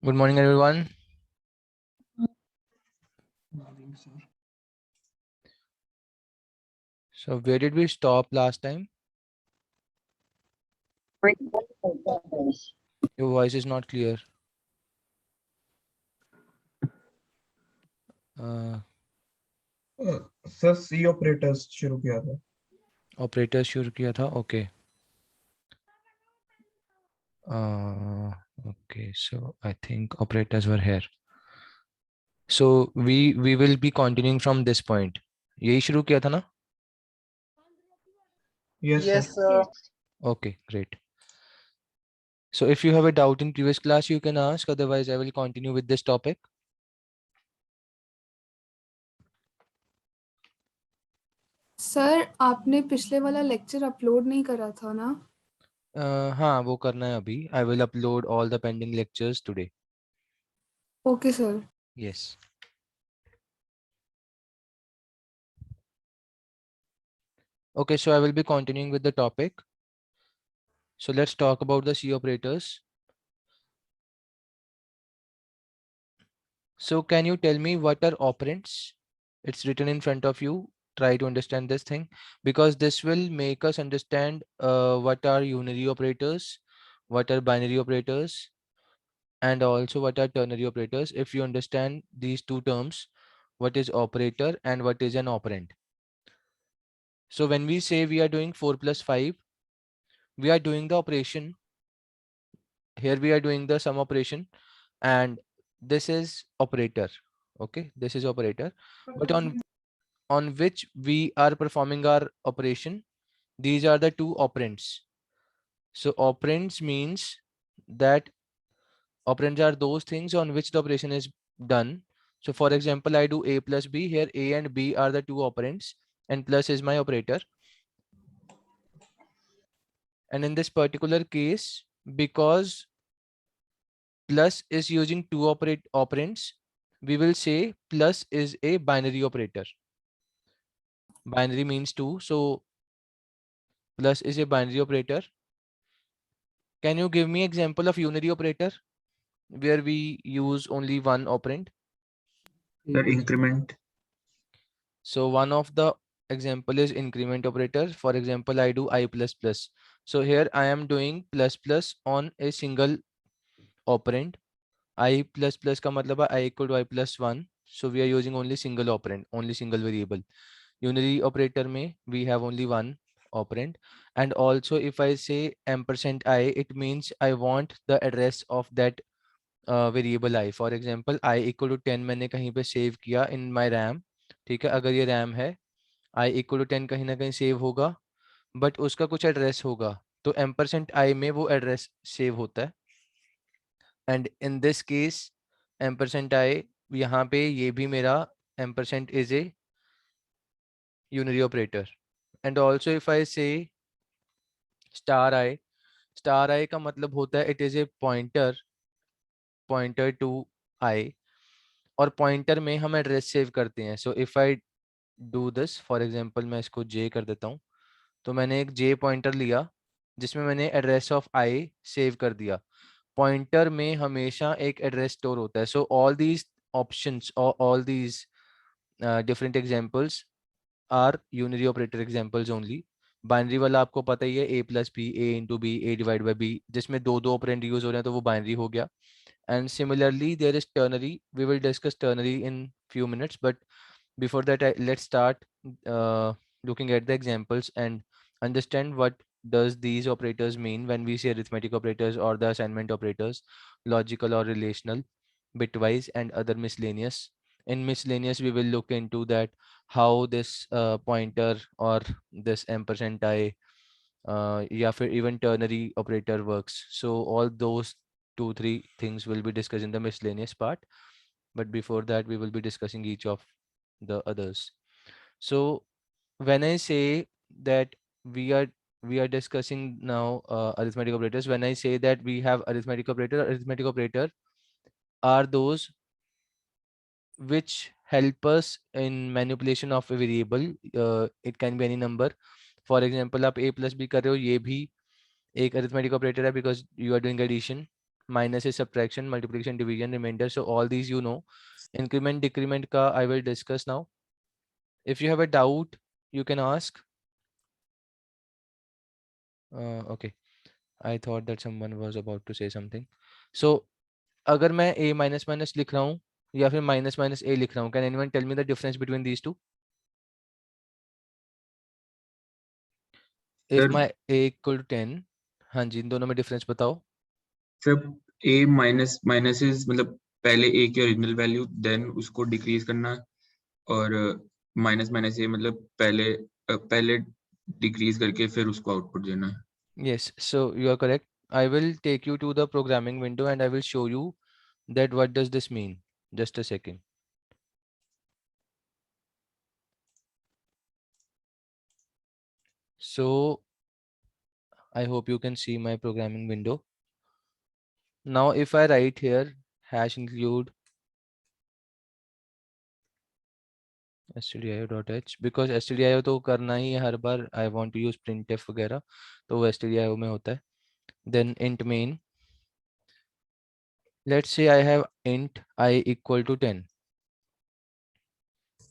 Good morning, everyone. Morning, sir. So where did we stop last time? Your voice is not clear. Uh, sir C operators शुरू किया था. Operators शुरू किया था. Okay. Okay. So I think operators were here. So we will be continuing from this point. यही शुरू किया था ना? Yes, Yes, sir. sir. Okay, great. So if you have a doubt in previous class, you can ask. Otherwise, I will continue with this topic. Sir आपने पिछले वाला lecture upload नहीं करा था ना? हाँ, वो करना है अभी. I will upload all the pending lectures today. Okay sir. Yes. Okay, so I will be continuing with the topic. So let's talk about the C operators. So can you tell me what are operands? It's written in front of you. Try to understand this thing because this will make us understand what are unary operators, what are binary operators, and also what are ternary operators. If you understand these two terms, what is operator and what is an operand. So when we say we are doing 4 plus 5, we are doing the operation. Here we are doing the sum operation and this is operator. Okay, this is operator. But on which we are performing our operation, these are the two operands. So operands means that operands are those things on which the operation is done. So for example, I do a plus b. Here a and b are the two operands and plus is my operator. And in this particular case, because plus is using two operands, we will say plus is a binary operator. Binary means 2, so plus is a binary operator. Can you give me example of unary operator where we use only one operand? Sir, increment. So one of the example is increment operator. For example, I do I plus plus. So here I am doing plus plus on a single operand. I plus plus का मतलब है I equal to I plus 1. So we are using only single operand, only single variable. Unary operator में we have only one operand. And also if I say ampersand I, it means I want the address of that variable I. For example I equal to 10 मैंने कहीं पे save किया in my RAM. ठीक है, अगर ये RAM है, आई equal to 10 कहीं ना कहीं सेव होगा, बट उसका कुछ एड्रेस होगा, तो एम्परसेंट आई में वो एड्रेस सेव होता है. And in this case ampersand I, यहाँ पे ये भी मेरा ampersand is a unary operator. And also if I say star I का मतलब होता है it is a pointer to I, और पॉइंटर में हम एड्रेस सेव करते हैं. So if I do this, for example मैं इसको जे कर देता हूँ, तो मैंने एक जे पॉइंटर लिया जिसमें मैंने एड्रेस ऑफ आई सेव कर दिया. पॉइंटर में हमेशा एक एड्रेस स्टोर होता है. सो ऑल दीज ऑप्शंस और all these different examples are unary operator examples only. Binary वाला आपको पता ही है, a plus b, a into b, a divide by b, जिसमें दो दो ऑपरेंड यूज हो रहे हैं, तो वो बाइनरी हो गया. And similarly, there is ternary. We will discuss ternary in few minutes, but before that, let's start looking at the examples and understand what does these operators mean when we say arithmetic operators or the assignment operators, logical or relational, bitwise, and other miscellaneous. In miscellaneous, we will look into that how this pointer or this ampersand I, या फिर even ternary operator works. So all those 2-3 things will be discussed in the miscellaneous part, but before that we will be discussing each of the others. So when I say that we are we are discussing now arithmetic operators, when I say that we have arithmetic operator are those which help us in manipulation of a variable. It can be any number. For example, आप a plus b कर रहे हो, ये भी एक arithmetic operator है because you are doing addition. minus is subtraction, multiplication, division, remainder. So all these you know. Increment, decrement ka I will discuss now. If you have a doubt, you can ask. Okay, I thought that someone was about to say something. So अगर मैं a minus minus लिख रहा हूँ या फिर minus minus a लिख रहा हूँ, can anyone tell me the difference between these two? If Sir, my a equal to 10, हाँ जी, इन दोनों में difference बताओ. Sir a minus minus is मतलब पहले a की ओरिजिनल वैल्यू देन उसको डिक्रीज करना, और माइनस माइनस a मतलब पहले डिक्रीज करके फिर उसको आउटपुट देना है. Yes, so you are correct. I will take you to the programming window and I will show you that what does this mean. Just a second. So I hope you can see my programming window. Now if I write here hash include stdio.h, because stdio तो करना ही है हर बार. I want to use printf वगैरह, तो वो stdio में होता है. Then int main. Let's say I have int I equal to 10.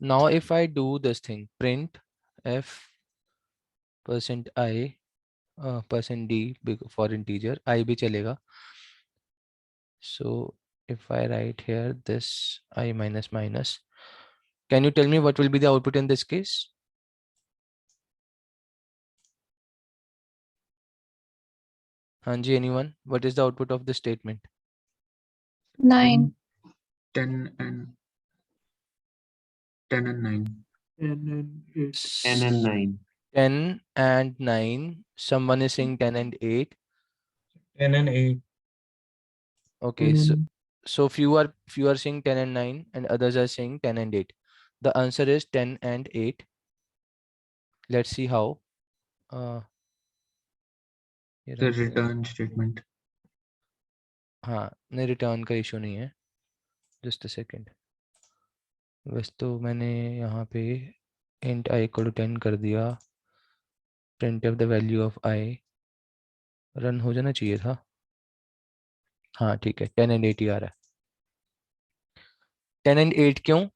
Now if I do this thing, print f %i %d for integer, I भी चलेगा. So if I write here this I minus minus, can you tell me what will be the output in this case? Hanji, anyone? What is the output of this statement? 9. 10 and 9. 10 and 9. 10 and 9. Someone is saying 10 and 8. 10 and 8. Okay, so few are saying 10 and 9 and others are saying 10 and 8. The answer is 10 and 8. Let's see how. The return statement. हाँ, नहीं return का issue नहीं है. Just a second. वैसे तो मैंने यहाँ पे int I equal to 10 कर दिया. printf the value of I. Run हो जाना चाहिए था. हाँ ठीक है, 10 and 8 ही आ रहा है. 10 and 8 क्यों?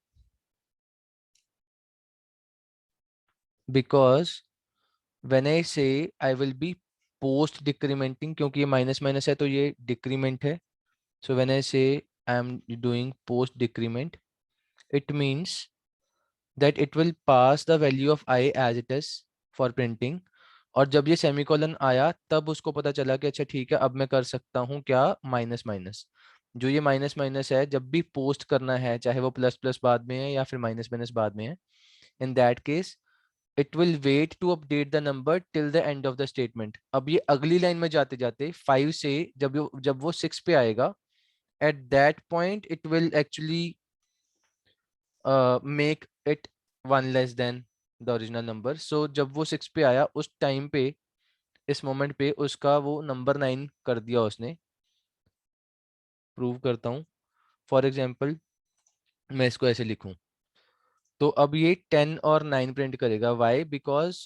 Because when I say I will be post decrementing, क्योंकि ये माइनस माइनस है तो ये डिक्रीमेंट है. So when I say I am doing post decrement, it means that it will pass the value of I as it is for printing. और जब ये semicolon आया तब उसको पता चला कि अच्छा ठीक है, अब मैं कर सकता हूँ क्या, माइनस माइनस. जो ये माइनस माइनस है जब भी पोस्ट करना है, चाहे वो प्लस प्लस बाद में है या फिर माइनस माइनस बाद में है, in that case it will wait to update the number till the end of the statement. अब ये अगली लाइन में जाते जाते 5 से जब वो 6 पे आएगा, at that point it will actually make it 1 less than the original number. So जब वो 6 पे आया उस टाइम पे, इस मोमेंट पे उसका वो नंबर 9 कर दिया उसने. प्रूव करता हूँ. फॉर एग्जाम्पल मैं इसको ऐसे लिखूं तो अब ये 10 और 9 प्रिंट करेगा. वाई? बिकॉज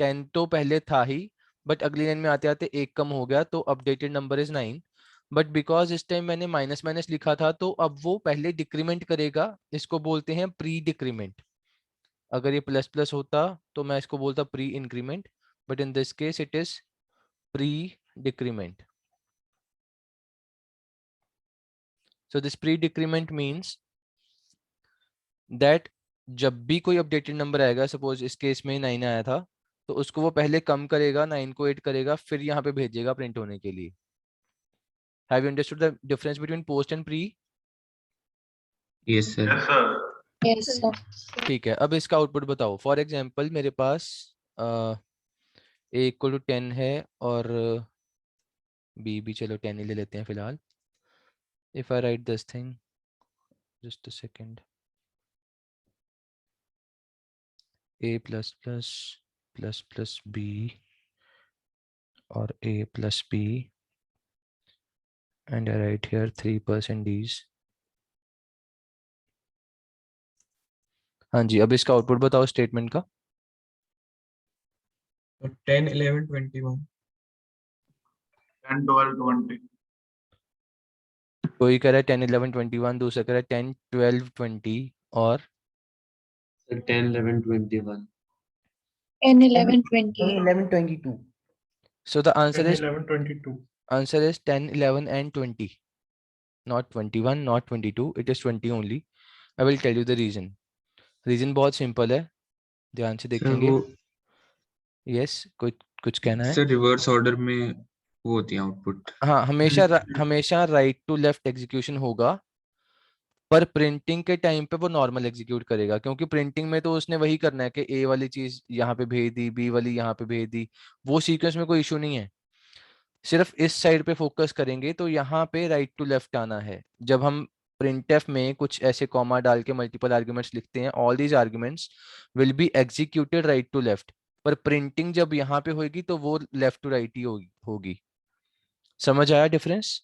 10 तो पहले था ही, बट अगली लाइन में आते आते एक कम हो गया तो updated number is 9. But because इस टाइम मैंने माइनस माइनस लिखा था तो अब वो पहले डिक्रीमेंट करेगा. इसको बोलते हैं प्री डिक्रीमेंट. अगर ये प्लस प्लस होता तो मैं इसको बोलता pre increment, but in this case it is pre decrement. So this pre-decrement means that जब भी कोई अपडेटेड नंबर आएगा, सपोज इस केस में 9 आया था, तो उसको वो पहले कम करेगा, 9 को 8 करेगा, फिर यहाँ पे भेजेगा प्रिंट होने के लिए. Have you understood the difference between post and pre? Yes sir. Yes, sir. Yes, sir. ठीक है, अब इसका आउटपुट बताओ. फॉर एग्जाम्पल मेरे पास a इक्वल टू 10 है और b भी चलो 10 ही ले लेते हैं फिलहाल. If I write this thing, just a second. a plus plus plus plus b or a plus b and I write here 3% d's. हाँ जी, अब इसका आउटपुट बताओ स्टेटमेंट का. So 10, 11, 21. 10, 12, 20. कोई कह रहा है 10 11 21, दूसरा कह रहा है 10 12 20 और 10 11 21 10 11 20 11 22 so the answer 10, is 11, 22. 10 11 and 20, not 21, not 22, it is 20 only. I will tell you the reason बहुत सिंपल है, ध्यान से सर देखेंगे. वो यस, कुछ कहना है? सर रिवर्स ऑर्डर में वो होती है आउटपुट. हाँ, हमेशा राइट टू लेफ्ट एग्जीक्यूशन होगा, पर प्रिंटिंग के टाइम पे वो नॉर्मल एग्जीक्यूट करेगा, क्योंकि प्रिंटिंग में तो उसने वही करना है कि ए वाली चीज यहाँ पे भेज दी, बी वाली यहाँ पे भेज दी, वो सीक्वेंस में कोई इशू नहीं है. सिर्फ इस साइड पे फोकस करेंगे तो यहाँ पे राइट टू लेफ्ट आना है. जब हम printf में कुछ ऐसे कॉमा डाल के मल्टीपल आर्ग्यूमेंट्स लिखते हैं, all these arguments will be executed right to left, पर प्रिंटिंग जब यहाँ पे होगी तो वो लेफ्ट टू राइट ही होगी. समझ आया डिफरेंस?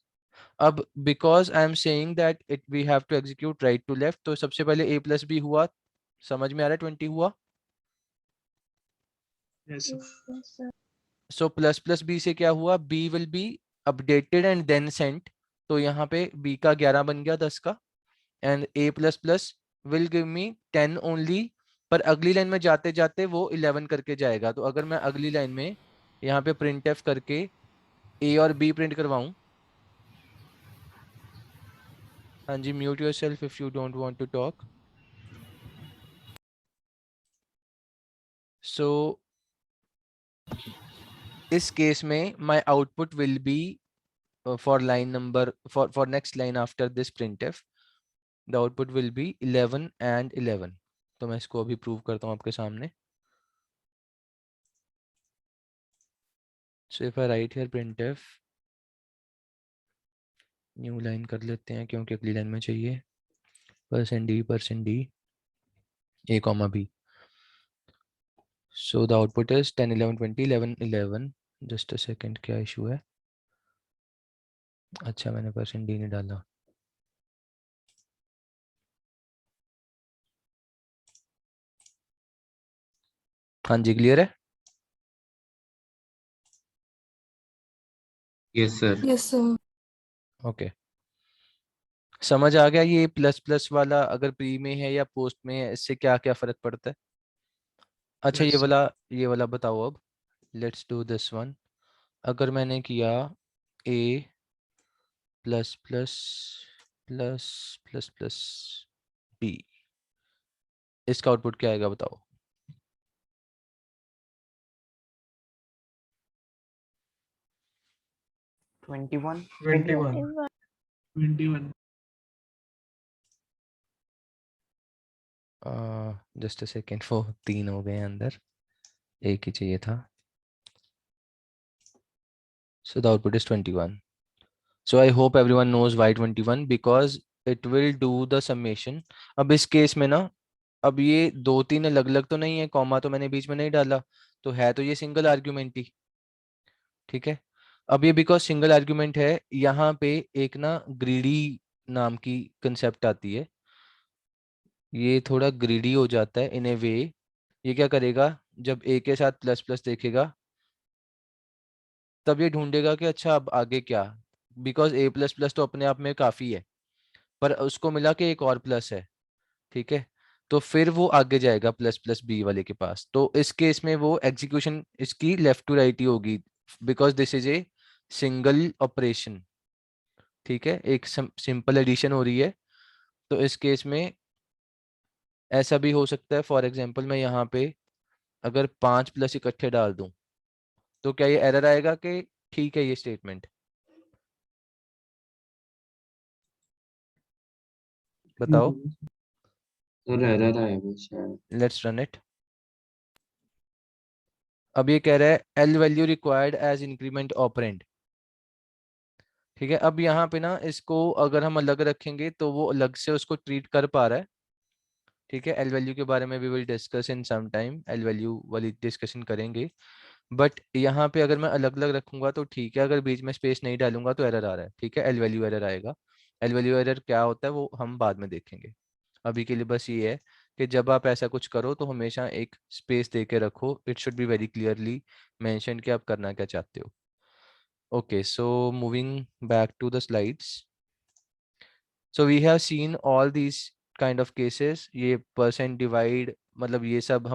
अब because I am saying that it we have to execute right to left, तो सबसे पहले a प्लस बी हुआ, समझ में आ रहा है? 20 हुआ. Yes, sir. So plus plus B से क्या हुआ, b will be updated and then sent, तो यहाँ पे b का 11 बन गया 10 का, and a plus plus will give me 10 only, पर अगली लाइन में जाते जाते वो 11 करके जाएगा. तो अगर मैं अगली लाइन में यहाँ पे प्रिंट एफ करके a और b प्रिंट करवाऊं, हाँ जी, mute yourself if you don't want to talk. So इस केस में my output will be for line number for next line after this printf, the output will be 11 and 11. तो मैं इसको अभी प्रूव करता हूँ आपके सामने. So if I write here printf, new line कर लेते हैं क्योंकि अगली लाइन में चाहिए, %d a comma b. So the output is 10 11 20 11 11. Just a second, क्या इशू है? अच्छा, मैंने %d नहीं डाला. हाँ जी, क्लियर है? Yes sir. Yes sir. Okay, समझ आ गया ये प्लस प्लस वाला अगर प्री में है या पोस्ट में है, इससे क्या क्या फर्क पड़ता है? अच्छा, Yes, ये वाला बताओ अब. Let's do this one. अगर मैंने किया a plus plus plus plus plus b, इसका आउटपुट क्या आएगा बताओ? sir. 21. 21 जस्ट अ सेकेंड, वो 3 हो गए अंदर, एक ही चाहिए था. So the output is 21. So I hope everyone knows why 21, because it will do the summation. अब इस केस में ना, अब ये 2 3 अलग अलग तो नहीं है, कॉमा तो मैंने बीच में नहीं डाला, तो है तो ये सिंगल आर्ग्यूमेंट ही. ठीक है, अब ये बिकॉज सिंगल आर्ग्यूमेंट है, यहाँ पे एक ना ग्रीडी नाम की कंसेप्ट आती है. ये थोड़ा ग्रीडी हो जाता है इन ए वे. ये क्या करेगा, जब a के साथ प्लस प्लस देखेगा तब ये ढूंढेगा कि अच्छा अब आगे क्या, बिकॉज a प्लस प्लस तो अपने आप में काफी है, पर उसको मिला कि एक और प्लस है. ठीक है, तो फिर वो आगे जाएगा प्लस प्लस बी वाले के पास. तो इस केस में वो एग्जीक्यूशन इसकी लेफ्ट टू राइट ही होगी, because this is a single operation. ठीक है, एक सिंपल एडिशन हो रही है. तो इस केस में ऐसा भी हो सकता है, फॉर एग्जाम्पल मैं यहाँ पे अगर 5 प्लस इकट्ठे डाल दूं, तो क्या ये एरर आएगा कि ठीक है ये स्टेटमेंट? बताओ. सर एरर आएगा शायद. Let's run it. अब ये कह रहा है L value required as increment operand. ठीक है, अब यहाँ पे ना इसको अगर हम अलग रखेंगे तो वो अलग से उसको ट्रीट कर पा रहा है. ठीक है, एल वैल्यू के बारे में we will discuss in some time, L value वाली डिस्कशन करेंगे. बट यहाँ पे अगर मैं अलग अलग रखूंगा तो ठीक है, अगर बीच में स्पेस नहीं डालूंगा तो एरर आ रहा है. ठीक है, एल वैल्यू एरर आएगा. एल वैल्यू एरर क्या होता है वो हम बाद में देखेंगे. अभी के लिए बस ये है कि जब आप ऐसा कुछ करो तो हमेशा एक स्पेस दे के रखो. It should be very clearly mention कि आप करना क्या चाहते हो. Okay, so moving back to the slides. So we have seen all these kind of cases. ये परसेंट डिवाइड मतलब ये सब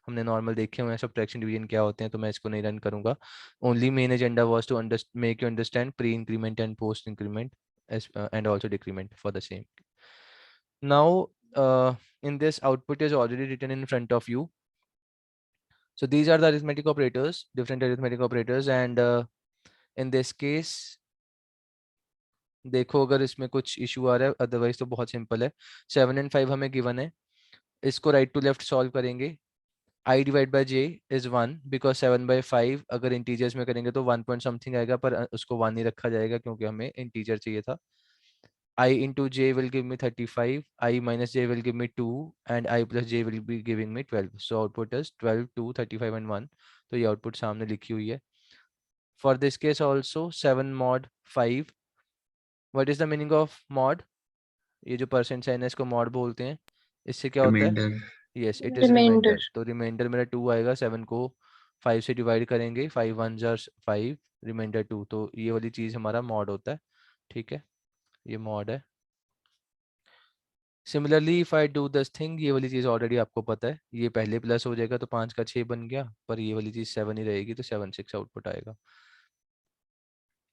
हमने नॉर्मल देखे हुए हैं. सब्ट्रैक्शन डिवीजन क्या होते हैं, तो मैं इसको नहीं रन करूंगा. Only main agenda was to make you understand pre increment and post increment and also decrement for the same. Now in this, output is already written in front of you. So these are the arithmetic operators, different arithmetic operators, and in this case देखो अगर इसमें कुछ issue आ रहा है, otherwise तो बहुत simple है. 7 and 5 हमें गिवन है, इसको राइट टू लेफ्ट सॉल्व करेंगे. I divide by j is 1 because 7 by 5 अगर इंटीजर्स में करेंगे तो 1 point something आएगा, पर उसको 1 नहीं रखा जाएगा क्योंकि हमें इंटीजर चाहिए था. I into j will give me 35, I minus j will give me 2, and I plus j will be giving me 12. So output is 12, 2, 35 and 1. तो ये आउटपुट सामने लिखी हुई है. For this case also 7 mod 5. What is the meaning of mod? ये जो percent sign है इसको मॉड बोलते हैं. इससे क्या होता है? Remainder. Yes, it is Remainder. Remainder. तो रिमाइंडर मेरा 2 आएगा. 7 को 5 से डिवाइड करेंगे, 5 1 5, रिमाइंडर 2. तो ये वाली चीज हमारा मॉड होता है. ठीक है, ये मॉड है. Similarly if I do this thing, ये वाली चीज ऑलरेडी आपको पता है, ये पहले प्लस हो जाएगा तो 5 का 6 बन गया, पर ये वाली चीज 7 ही रहेगी, तो 7 6 आउटपुट आएगा.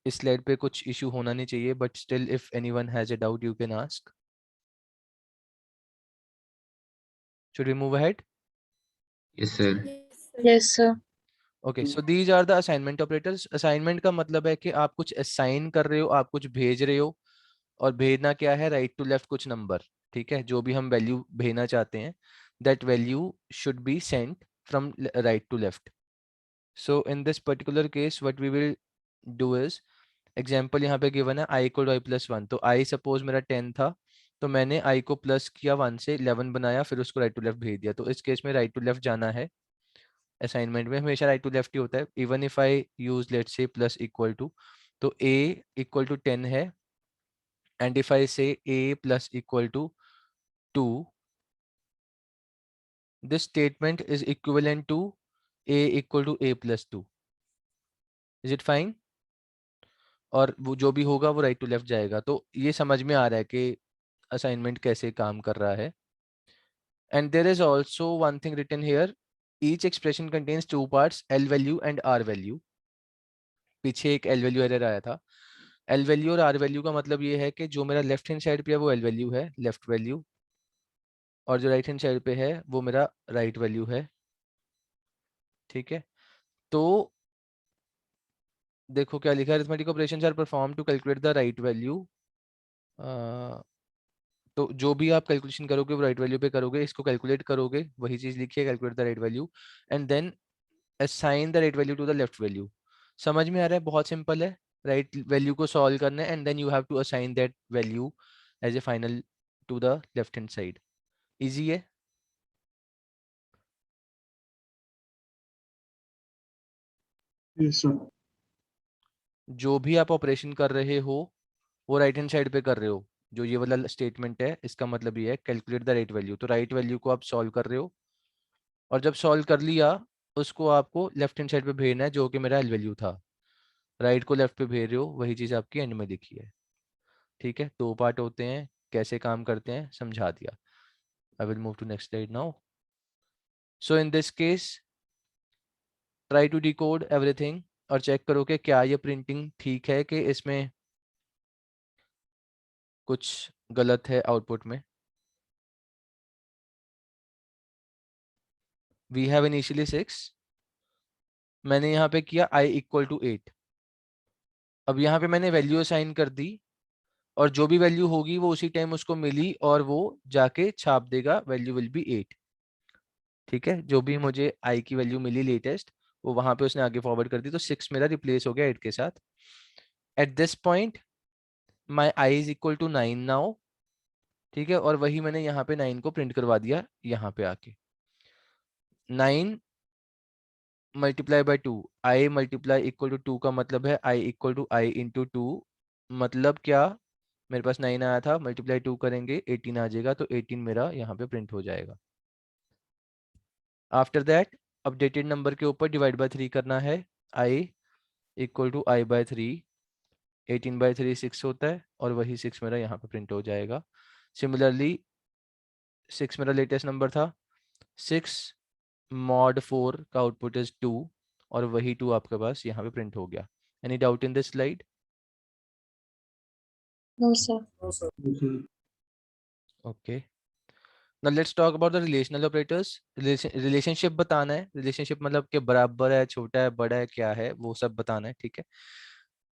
इस स्लाइड पे कुछ इशू होना नहीं चाहिए, but still if anyone has a doubt you can ask. Should we move ahead? Yes sir. Yes, sir. Okay, so these are the assignment operators. Assignment का मतलब है कि आप कुछ assign कर रहे हो, आप कुछ भेज रहे हो, और भेजना क्या है? राइट टू लेफ्ट कुछ नंबर. ठीक है, जो भी हम वैल्यू भेजना चाहते हैं, that value should be sent from right to left. So in this particular case what we will do is, example यहाँ पे गिवन है i equal to i plus 1. तो i सपोज मेरा 10 था, तो मैंने i को प्लस किया 1 से 11 बनाया, फिर उसको राइट टू लेफ्ट भेज दिया. तो इस केस में राइट टू लेफ्ट जाना है. असाइनमेंट में हमेशा राइट टू लेफ्ट ही होता है. Even if I use let's say plus equal to, तो a इक्वल टू 10 है, and if I say a plus equal to 2, this statement is equivalent to a equal to a plus 2. Is it fine? और वो जो भी होगा वो right to left जाएगा. तो ये समझ में आ रहा है कि असाइनमेंट कैसे काम कर रहा है. And there is also one thing written here. Each expression contains two parts, L value and R value. पीछे एक L value एरर आया था. L value और R value का मतलब ये है कि जो मेरा लेफ्ट हैंड साइड पे है वो L value है, लेफ्ट वैल्यू, और जो राइट हैंड साइड पे है वो मेरा राइट वैल्यू है. ठीक है, तो देखो क्या लिखा है, arithmetic operations are perform to calculate the right value. तो जो भी आप कैलकुलेशन करोगे वो राइट वैल्यू पे करोगे, इसको कैलकुलेट करोगे, वही चीज लिखिए, calculate the right value, and then assign the right value to the left value. समझ में आ रहा है? बहुत सिंपल है. राइट वैल्यू को सॉल्व करना है, and then you have to assign that value as a final to the left hand side. Easy है. Yes, sir. जो भी आप ऑपरेशन कर रहे हो वो राइट हैंड साइड पे कर रहे हो. जो ये वाला स्टेटमेंट है इसका मतलब ये है कैलकुलेट द राइट वैल्यू. तो राइट वैल्यू को आप सॉल्व कर रहे हो, और जब सॉल्व कर लिया उसको आपको लेफ्ट हैंड साइड पे भेजना है, जो कि मेरा एल वैल्यू था. राइट को लेफ्ट पे भेज रहे हो, वही चीज आपकी एंड में लिखी है. ठीक है, 2 पार्ट होते हैं, कैसे काम करते हैं समझा दिया. I will move to next slide now. So in this case, try to decode everything और चेक करो कि क्या ये प्रिंटिंग ठीक है कि इसमें कुछ गलत है आउटपुट में. We have initially 6. मैंने यहाँ पे किया i इक्वल टू 8. अब यहाँ पे मैंने वैल्यू असाइन कर दी, और जो भी वैल्यू होगी वो उसी टाइम उसको मिली, और वो जाके छाप देगा वैल्यू विल बी 8. ठीक है, जो भी मुझे i की वैल्यू मिली लेटेस्ट, वो वहां पे उसने आगे फॉरवर्ड कर दी, तो 6 मेरा रिप्लेस हो गया 8 के साथ. At this point my i is equal to 9 now. ठीक है, और वही मैंने यहाँ पे 9 को प्रिंट करवा दिया यहाँ पे आके. 9 multiply by 2, i multiply equal to 2 का मतलब है i equal to i into 2. मतलब क्या, मेरे पास 9 आया था, मल्टीप्लाई 2 करेंगे 18 आ जाएगा, तो 18 मेरा यहाँ पे प्रिंट हो जाएगा. आफ्टर दैट अपडेटेड नंबर के ऊपर डिवाइड बाय 3 करना है, i equal to i by 3 18/3 6 होता है और वही 6 मेरा यहाँ पे प्रिंट हो जाएगा। सिमिलरली 6 मेरा लेटेस्ट नंबर था, 6 mod 4 का आउटपुट इज 2 और वही 2 आपके पास यहाँ पे प्रिंट हो गया। Any doubt in this slide? No, sir. Okay, now let's talk about the relational operators. Relationship बताना है, रिलेशनशिप मतलब के बराबर है, छोटा है, बड़ा है, क्या है, वो सब बताना है, ठीक है।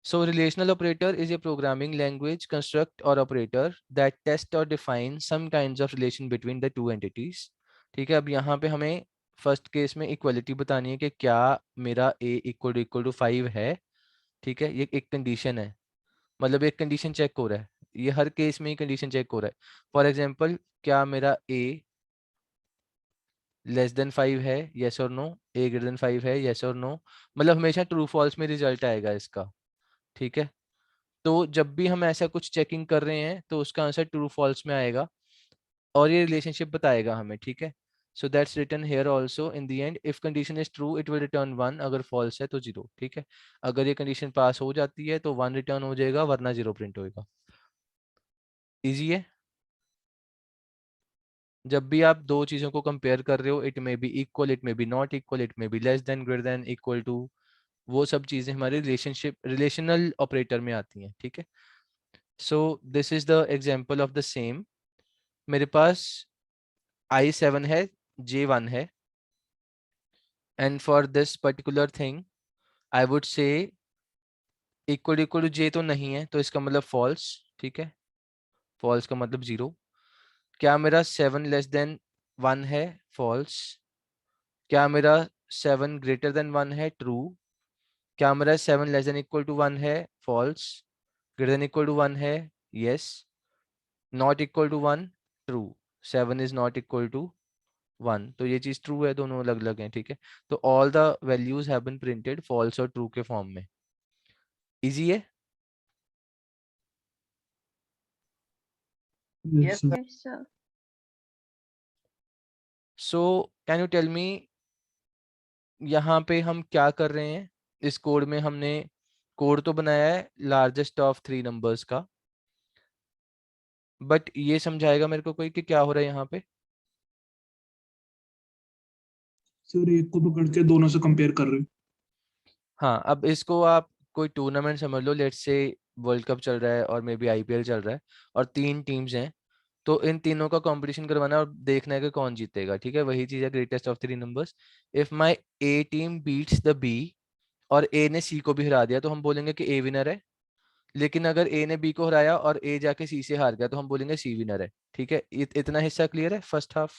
So relational operator is a programming language, construct or operator that test or define some kinds of relation between the two entities. ठीक है, अब यहाँ पे हमें फर्स्ट केस में इक्वलिटी बतानी है कि क्या मेरा a इक्वल टू 5 है, ठीक है। ये एक कंडीशन है, मतलब एक कंडीशन चेक हो रहा है, ये हर केस में ही कंडीशन चेक हो रहा है। फॉर एग्जांपल, क्या मेरा a लेस देन 5 है, येस और नो, a ग्रेटर देन 5 है, येस और नो, मतलब हमेशा ट्रू फॉल्स में रिजल्ट आएगा इसका, ठीक है। तो जब भी हम ऐसा कुछ चेकिंग कर रहे हैं तो उसका आंसर ट्रू फॉल्स में आएगा और ये रिलेशनशिप बताएगा हमें, ठीक है। So that's written here also in the end, if condition is true it will return 1, अगर फॉल्स है तो 0, ठीक है। अगर ये कंडीशन पास हो जाती है तो 1 रिटर्न हो जाएगा, वरना 0 प्रिंट होएगा। इजी है। जब भी आप दो चीजों को कंपेयर कर रहे हो, it may be equal, it may be not equal, it may be less than, greater than, equal to, वो सब चीजें हमारे रिलेशनल ऑपरेटर में आती हैं, ठीक है। So this is the example of the same. मेरे पास I7 है, J1 है, and for this particular thing I would say equal to J तो नहीं है, तो इसका मतलब फॉल्स, ठीक है। फॉल्स का मतलब 0। क्या मेरा 7 लेस देन 1 है? फॉल्स। क्या मेरा 7 ग्रेटर देन 1 है? ट्रू। क्या मेरा 7 लेस देन इक्वल टू 1 है? False. Greater than equal to 1 है? Yes. Not equal to 1? True. 7 is not equal to 1, तो ये चीज ट्रू है, दोनों अलग अलग हैं, ठीक है। तो all the values have been printed false और ट्रू के फॉर्म में। इजी है। Yes, sir. Yes, sir. So can you tell me, यहाँ पे हम क्या कर रहे हैं? इस कोड में हमने कोड तो बनाया है लार्जेस्ट ऑफ 3 नंबर्स का, बट ये समझाएगा मेरे को कोई कि क्या हो रहा है यहाँ पे? सर एक को पकड़ के दोनों से कंपेयर कर रहे हैं। हाँ, अब इसको आप कोई टूर्नामेंट समझ लो, लेट्स से वर्ल्ड कप चल रहा है और मे बी IPL चल रहा है और 3 टीम्स हैं, तो इन तीनों का कंपटीशन करवाना है और देखना है कि कौन जीतेगा, ठीक है। वही चीज है greatest of 3 numbers. If my A team beats the B और A ने C को भी हरा दिया तो हम बोलेंगे कि A विनर है। लेकिन अगर A ने B को हराया और A जाके C से हार गया तो हम बोलेंगे C विनर है, ठीक है। इतना हिस्सा क्लियर है first half?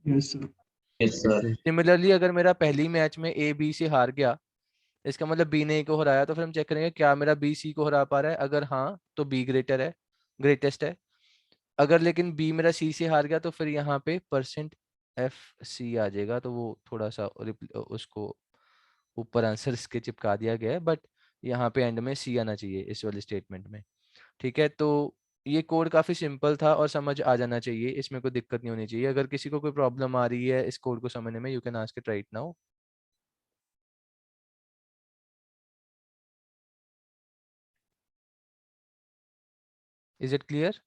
Yes sir. Yes sir. Similarly अगर मेरा पहली मैच में A B से हार गया, इसका मतलब B ने A को हराया, तो फिर हम चेक करेंगे क्या मेरा B C को हरा पा रहा है। अगर हाँ तो B ग्रेटर है, ग्रेटेस्ट है। अगर लेकिन B मेरा C से हार गया तो फिर यहाँ पे %FC आ जाएगा, तो वो थोड़ा सा उसको ऊपर आंसर इसके चिपका दिया गया है, बट यहाँ पे एंड में C आना चाहिए इस वाले स्टेटमेंट में, ठीक है। तो ये कोड काफी सिंपल था और समझ आ जाना चाहिए, इसमें कोई दिक्कत नहीं होनी चाहिए। अगर किसी को कोई प्रॉब्लम आ रही है इस कोड को समझने में, you can ask it right now. Is it clear?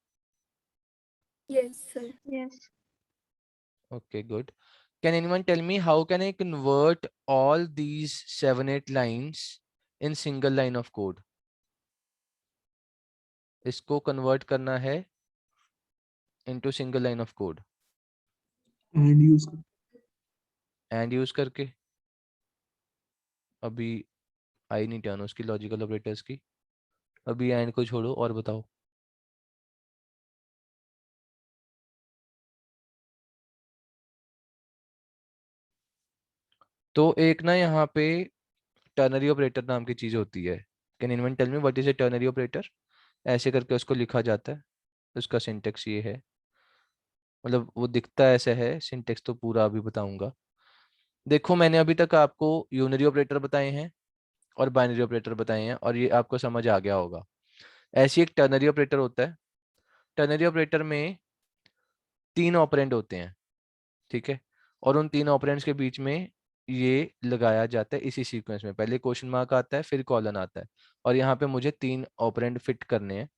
Yes, sir. Yes. Okay, good. Can anyone tell me how can I convert all these 7-8 lines in single line of code? इसको convert करना है into single line of code and use कर। and use करके। अभी आई नहीं turn उसकी logical operators की, अभी एंड को छोड़ो और बताओ। तो एक ना यहाँ पे टर्नरी ऑपरेटर नाम की चीज होती है। Can anyone tell me what is a ternary operator? ऐसे करके उसको लिखा जाता है, उसका सिंटेक्स ये है, मतलब वो दिखता ऐसा है, सिंटेक्स तो पूरा अभी बताऊंगा। देखो मैंने अभी तक आपको यूनरी ऑपरेटर बताए हैं और बाइनरी ऑपरेटर बताए हैं और ये आपको समझ आ गया होगा। ऐसी एक टर्नरी ऑपरेटर होता है। टर्नरी ऑपरेटर में 3 ऑपरेंड होते हैं, ठीक है, और उन 3 ऑपरेंड्स के बीच में ये लगाया जाता है इसी सीक्वेंस में, पहले क्वेश्चन मार्क आता है फिर कॉलन आता है, और यहाँ पे मुझे 3 ऑपरेंड फिट करने हैं।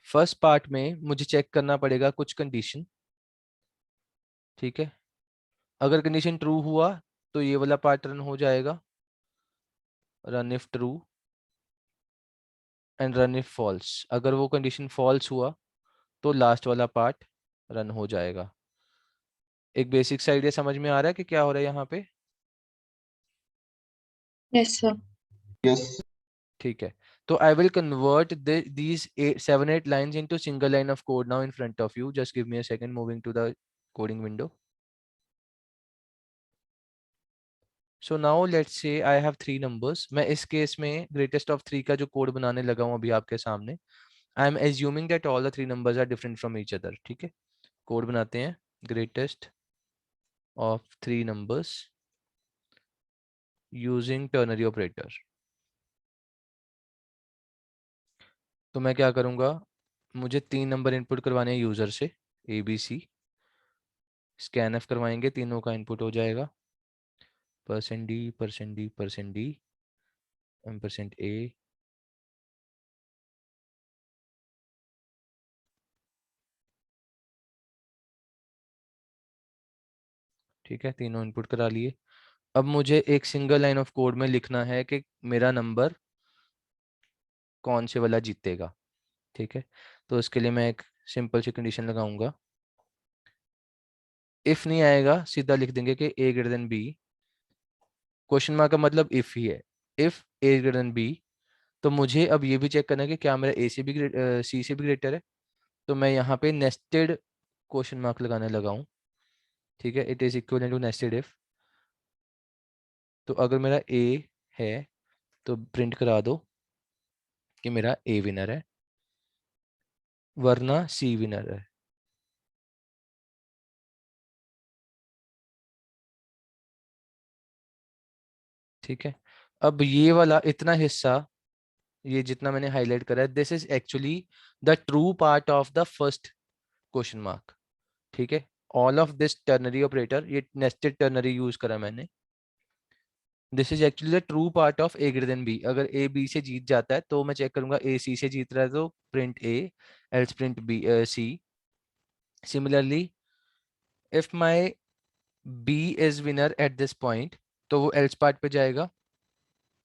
फर्स्ट पार्ट में मुझे चेक करना पड़ेगा कुछ कंडीशन, ठीक है। अगर कंडीशन ट्रू हुआ तो ये वाला पार्ट रन हो जाएगा, run if true, and run if false. अगर वो कंडीशन फॉल्स हुआ तो लास्ट वाला पार्ट रन हो जाएगा। एक बेसिक सा आइडिया समझ में आ रहा है कि क्या हो रहा है यहाँ पे? Yes, sir. यस ठीक है, तो I will convert these 7-8 lines into single line of code now in front of you. Just give me a second, moving to the coding window. So now let's say I have 3 numbers. मैं इस case में greatest of 3 का जो code बनाने लगा हूँ अभी आपके सामने, I am assuming that all the 3 numbers are different from each other. ठीक है, कोड बनाते हैं greatest of 3 numbers using ternary operator. तो मैं क्या करूँगा, मुझे 3 नंबर इनपुट करवाने हैं यूजर से, ABC, स्कैनफ करवाएंगे, तीनों का इनपुट हो जाएगा %d %d %d %a, ठीक है, तीनों इनपुट करा लिए। अब मुझे एक सिंगल लाइन ऑफ कोड में लिखना है कि मेरा नंबर कौन से वाला जीतेगा, ठीक है। तो इसके लिए मैं एक सिंपल सी कंडीशन लगाऊंगा, इफ नहीं आएगा सीधा लिख देंगे कि a greater than b, question mark का मतलब इफ ही है, if a greater than b। तो मुझे अब ये भी चेक करना है कि क्या मेरा a से भी c से भी ग्रेटर है, तो मैं यहाँ पे नेस्टेड क्वेश्चन मार्क लगाने लगा हूँ, ठीक है। It is equal to nested if. तो अगर मेरा a है तो प्रिंट करा दो कि मेरा a विनर है, वरना c विनर है। ठीक है, अब ये वाला इतना हिस्सा, ये जितना मैंने हाईलाइट करा है, this is actually the true part of the first question mark, ठीक है। All of this ternary operator, ये नेस्टेड टर्नरी यूज करा मैंने, this is actually the true part of a greater than b। अगर a b से जीत जाता है तो मैं चेक करूंगा a c से जीत रहा है तो print a, else print b c। Similarly if my b is winner eight this point तो वो एल्स पार्ट पे जाएगा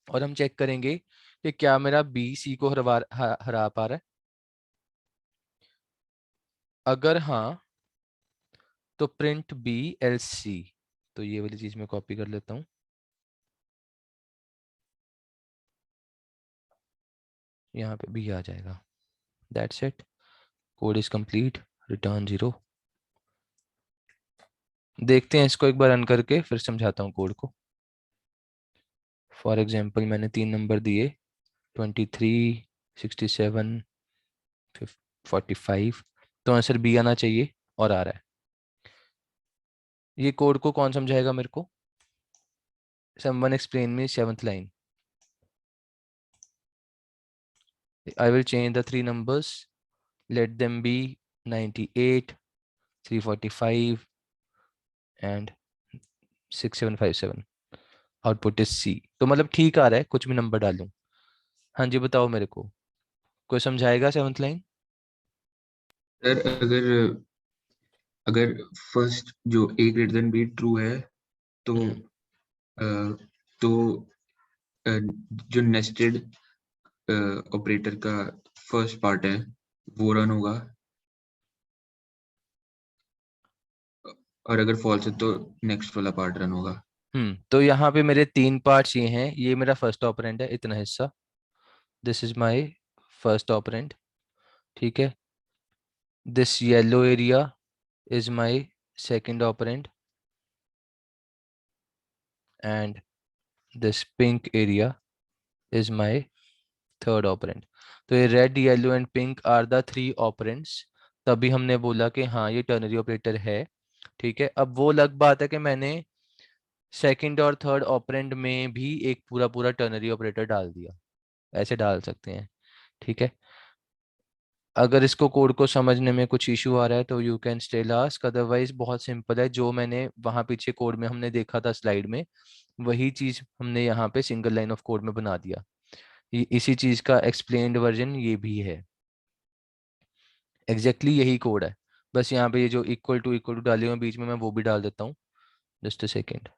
और हम चेक करेंगे कि क्या मेरा b c को हरा पा रहा है। अगर हाँ तो प्रिंट b एल्स c। तो ये वाली चीज मैं कॉपी कर लेता हूँ, यहाँ पे b आ जाएगा। That's it, code is complete, return 0। देखते हैं इसको एक बार रन करके, फिर समझाता हूँ कोड को। फॉर एग्जांपल मैंने 3 नंबर दिए 23, 67, 45, तो आंसर बी आना चाहिए और आ रहा है। ये कोड को कौन समझाएगा मेरे को? Someone explain me 7th line. I will change the 3 numbers, let them be 98, 345 and 6757. Output is C। तो मतलब ठीक आ रहा है, कुछ भी नंबर डालूं। हाँ जी बताओ मेरे को, कोई समझाएगा 7th लाइन? सर, अगर अगर फर्स्ट जो a greater than b true है तो तो जो नेस्टेड ऑपरेटर का फर्स्ट पार्ट है वो रन होगा, और अगर फॉल्स है तो नेक्स्ट वाला पार्ट रन होगा। तो यहाँ पे मेरे 3 पार्ट्स ये हैं, ये मेरा फर्स्ट ऑपरेंड है, इतना हिस्सा, this is my first operand, ठीक है। This yellow area is my second operand and this pink area is my third operand. तो ये red, yellow and pink are the 3 operands. तभी हमने बोला कि हाँ ये टर्नरी ऑपरेटर है, ठीक है। अब वो अलग बात है कि मैंने सेकंड और थर्ड ऑपरेंड में भी एक पूरा पूरा टर्नरी ऑपरेटर डाल दिया, ऐसे डाल सकते हैं, ठीक है। अगर इसको कोड को समझने में कुछ इशू आ रहा है तो you can still ask, otherwise बहुत सिंपल है। जो मैंने वहाँ पीछे कोड में हमने देखा था स्लाइड में, वही चीज़ हमने यहाँ पे सिंगल लाइन ऑफ कोड में बना दिया। इसी चीज़ का एक्सप्लेन्ड वर्जन ये भी है, एग्जैक्टली यही कोड है। बस यहाँ पे ये जो इक्वल टू डाले हुए बीच में, मैं वो भी डाल देता हूँ। Just a second,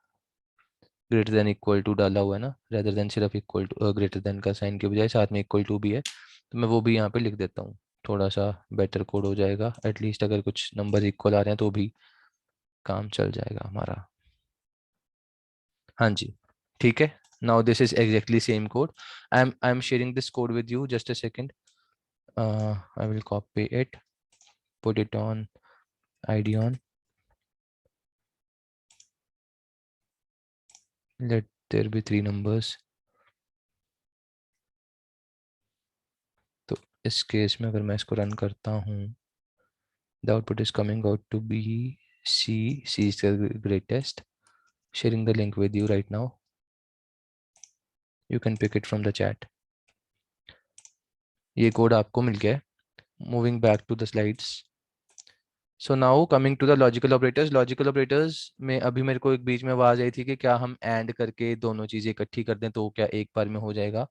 greater than equal to डाला हुआ है ना, रेदर देन सिर्फ इक्वल टू, ग्रेटर देन का साइन के बजाय साथ में इक्वल टू भी है, तो मैं वो भी यहाँ पे लिख देता हूँ। थोड़ा सा बेटर कोड हो जाएगा, एटलीस्ट अगर कुछ नंबर इक्वल आ रहे हैं तो भी काम चल जाएगा हमारा। हाँ जी, ठीक है। Now this is exactly same code. I am sharing this code with you, just a second. I will copy it, put it on id on, let there be 3 numbers। तो इस केस में अगर मैं इसको रन करता हूँ, the output is coming out to be C is the greatest। Sharing the link with you right now, you can pick it from the chat। ये code आपको मिल गया है। Moving back to the slides. So now coming to the logical operators. Logical operators में अभी मेरे को एक बीच में आवाज आई थी कि क्या हम एंड करके दोनों चीजें इकट्ठी कर दें तो क्या एक बार में हो जाएगा।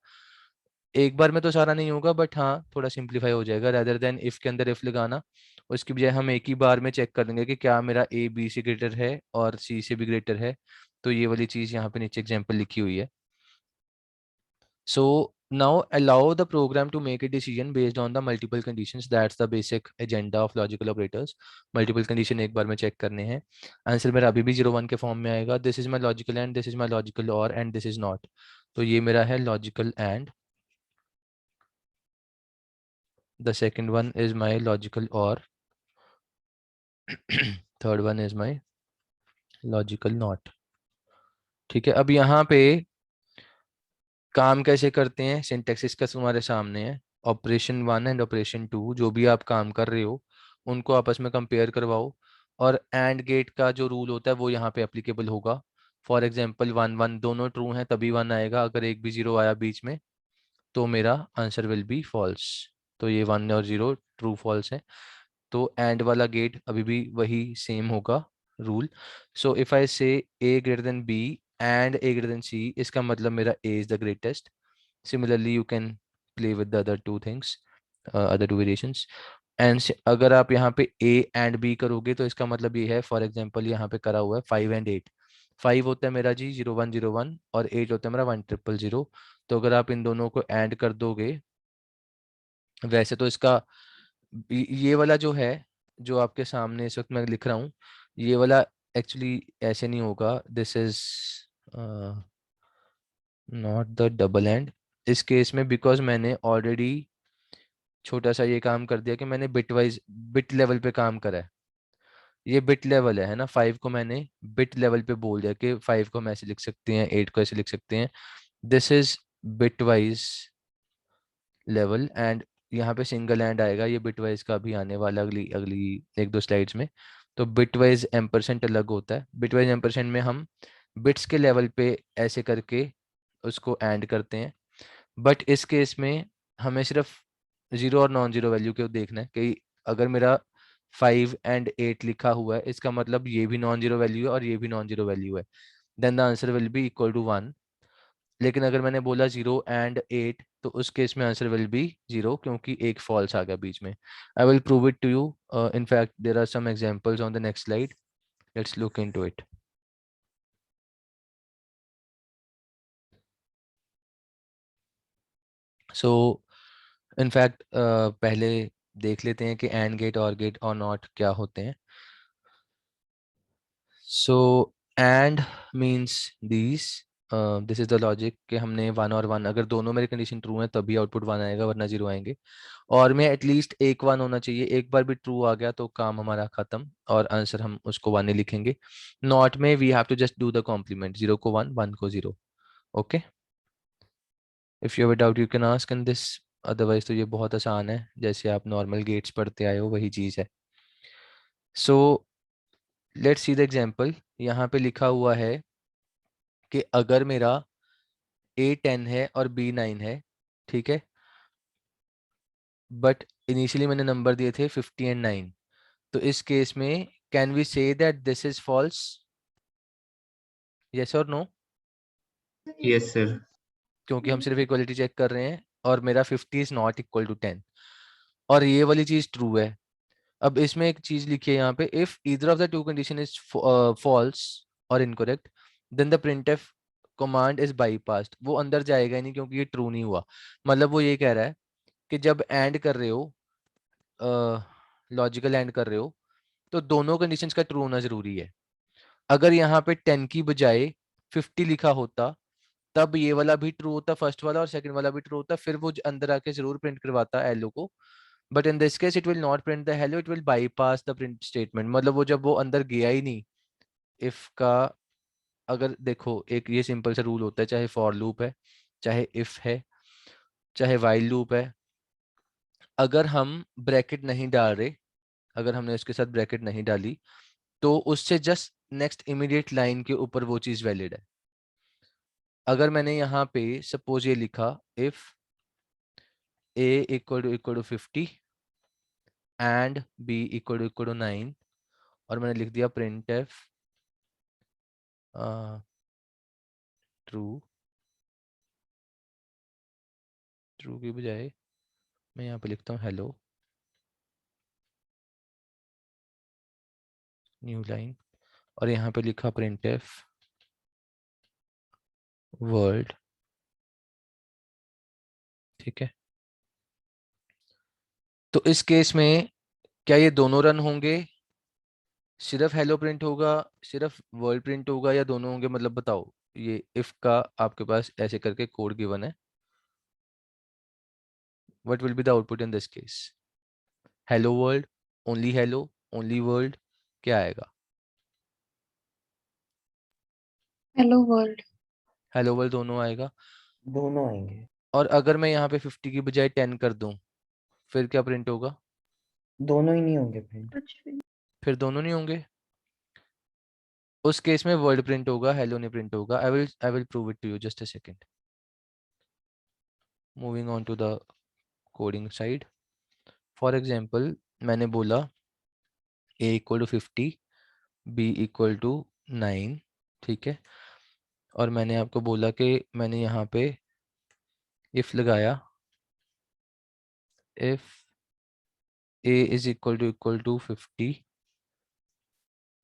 एक बार में तो सारा नहीं होगा, बट हाँ थोड़ा सिंप्लीफाई हो जाएगा। रेदर देन इफ के अंदर इफ लगाना, उसकी बजाय हम एक ही बार में चेक कर लेंगे कि क्या मेरा ए बी से ग्रेटर है और सी से भी ग्रेटर है। तो ये वाली चीज यहाँ पे नीचे एग्जाम्पल लिखी हुई है। So now allow the program to make a decision based on the multiple conditions। That's the basic agenda of logical operators। Multiple condition एक बार में चेक करने हैं। आंसर मेरा अभी भी 0 1 के फॉर्म में आएगा। This is my logical and, this is my logical or, and this is not। तो ये मेरा है logical and, the second one is my logical or, third one is my logical not। ठीक है, अब यहाँ पे काम कैसे करते हैं, सिंटैक्स इसका तुम्हारे सामने है। ऑपरेशन 1 एंड ऑपरेशन 2 जो भी आप काम कर रहे हो उनको आपस में कंपेयर करवाओ, और एंड गेट का जो रूल होता है वो यहाँ पे एप्लीकेबल होगा। फॉर एग्जांपल 1 1 दोनों ट्रू हैं तभी 1 आएगा, अगर एक भी 0 आया बीच में तो मेरा आंसर विल बी फॉल्स। तो ये 1 और 0 ट्रू फॉल्स है, तो एंड वाला गेट अभी भी वही सेम होगा rule. So if I say a greater than b and a greater than c, इसका मतलब मेरा a is the greatest. Similarly, you can play with the other two things, other two variations। And अगर आप यहाँ पे a and b करोगे तो इसका मतलब ये है, फॉर एग्जांपल यहाँ पे करा हुआ है 5 एंड 8। 5 होता है मेरा जी 0 1 0 1 और 8 होता है मेरा 1 0 0 0। तो अगर आप इन दोनों को ऐड कर दोगे, वैसे तो इसका ये वाला जो है, जो आपके सामने इस वक्त मैं लिख रहा हूँ, ये वाला एक्चुअली ऐसे नहीं होगा। This is not the double and इस केस में, बिकॉज मैंने ऑलरेडी छोटा सा ये काम कर दिया कि मैंने बिट वाइज बिट लेवल पे काम करा है। ये बिट लेवल है ना, 5 को मैंने बिट लेवल पे बोल दिया कि 5 को हम ऐसे लिख सकते हैं, 8 को ऐसे लिख सकते हैं। This is bit wise level, and यहाँ पे सिंगल एंड आएगा। ये बिट वाइज का भी आने वाला अगली अगली 1 2 स्लाइड्स में। तो बिट वाइज एम्परसेंट अलग होता है। बिट वाइज एम्परसेंट में हम बिट्स के लेवल पे ऐसे करके उसको एंड करते हैं, बट इस केस में हमें सिर्फ 0 और नॉन जीरो वैल्यू को देखना है कि अगर मेरा 5 एंड 8 लिखा हुआ है, इसका मतलब ये भी नॉन जीरो वैल्यू है और ये भी नॉन जीरो वैल्यू है, then the answer will be equal to 1। लेकिन अगर मैंने बोला 0 एंड 8 तो उस केस में आंसर विल बी 0, क्योंकि एक फॉल्स आ गया बीच में। I will prove it to you. In fact there are some examples on the next slide, let's look into it. So in fact पहले देख लेते हैं कि एंड गेट और गेट और नॉट क्या होते हैं। So and means this is the logic कि हमने 1 और 1, अगर दोनों मेरी कंडीशन ट्रू है तभी आउटपुट 1 आएगा, वरना 0 आएंगे। और में एटलीस्ट एक 1 होना चाहिए, एक बार भी ट्रू आ गया तो काम हमारा खत्म और आंसर हम उसको 1 ही लिखेंगे। नॉट में we have to just do the complement, 0 को 1 1 को 0। Okay, if you have a doubt you can ask in this, otherwise तो ये बहुत आसान है, जैसे आप नॉर्मल गेट्स पढ़ते आए हो वही चीज़ है। So let's see the example. यहाँ पे लिखा हुआ है कि अगर मेरा A 10 है और B 9 है, ठीक है, बट इनिशियली मैंने नंबर दिए थे 50 एंड 9, तो इस केस में can we say that this is false? Yes और नो? Yes sir. क्योंकि हम सिर्फ इक्वलिटी चेक कर रहे हैं और मेरा 50 इज नॉट इक्वल टू 10, और ये वाली चीज ट्रू है। अब इसमें एक चीज लिखी है यहाँ पे, if either of the two condition is false और incorrect then the printf command is bypassed. वो अंदर जाएगा ही नहीं क्योंकि ये ट्रू नहीं हुआ। मतलब वो ये कह रहा है कि जब एंड कर रहे हो, लॉजिकल एंड कर रहे हो, तो दोनों कंडीशंस का ट्रू होना जरूरी है। अगर यहाँ पे 10 की बजाय 50 लिखा होता तब ये वाला भी ट्रू होता, फर्स्ट वाला, और सेकंड वाला भी ट्रू होता, फिर वो अंदर आके जरूर प्रिंट करवाता हेलो को। But in this case it will not print the hello, it will bypass the print statement. मतलब वो जब वो अंदर गया ही नहीं इफ का। अगर देखो एक ये सिंपल सा रूल होता है, चाहे फॉर लूप है, चाहे इफ है, चाहे वाइल लूप है, अगर हम ब्रैकेट नहीं डाल रहे, अगर हमने उसके साथ ब्रैकेट नहीं डाली, तो उससे जस्ट नेक्स्ट इमीडिएट लाइन के ऊपर वो चीज वैलिड है। अगर मैंने यहाँ पे सपोज ये लिखा if a equal to 50 and b equal to 9, और मैंने लिख दिया प्रिंट एफ ट्रू, ट्रू की बजाय मैं यहाँ पे लिखता हूँ हेलो, न्यू लाइन, और यहाँ पे लिखा प्रिंट एफ वर्ल्ड। ठीक है, तो इस केस में क्या ये दोनों रन होंगे, सिर्फ हेलो प्रिंट होगा, सिर्फ वर्ल्ड प्रिंट होगा, या दोनों होंगे? मतलब बताओ, ये इफ का आपके पास ऐसे करके कोड गिवन है, what will be the output in this case? Hello world, only world, क्या आएगा? Hello world. हेलो वर्ल्ड दोनों आएगा। दोनों आएंगे। और अगर मैं यहाँ पे 50 की बजाय 10 कर दूं, फिर क्या प्रिंट होगा? दोनों ही नहीं होंगे प्रिंट। फिर दोनों नहीं होंगे। उस केस में वर्ड प्रिंट होगा, हेलो नहीं प्रिंट होगा। I will prove it to you, just a second. Moving on to the coding side. For example मैंने बोला a equal to 50, b equal to 9, ठीक है, और मैंने आपको बोला कि मैंने यहाँ पे इफ लगाया, if a is equal to 50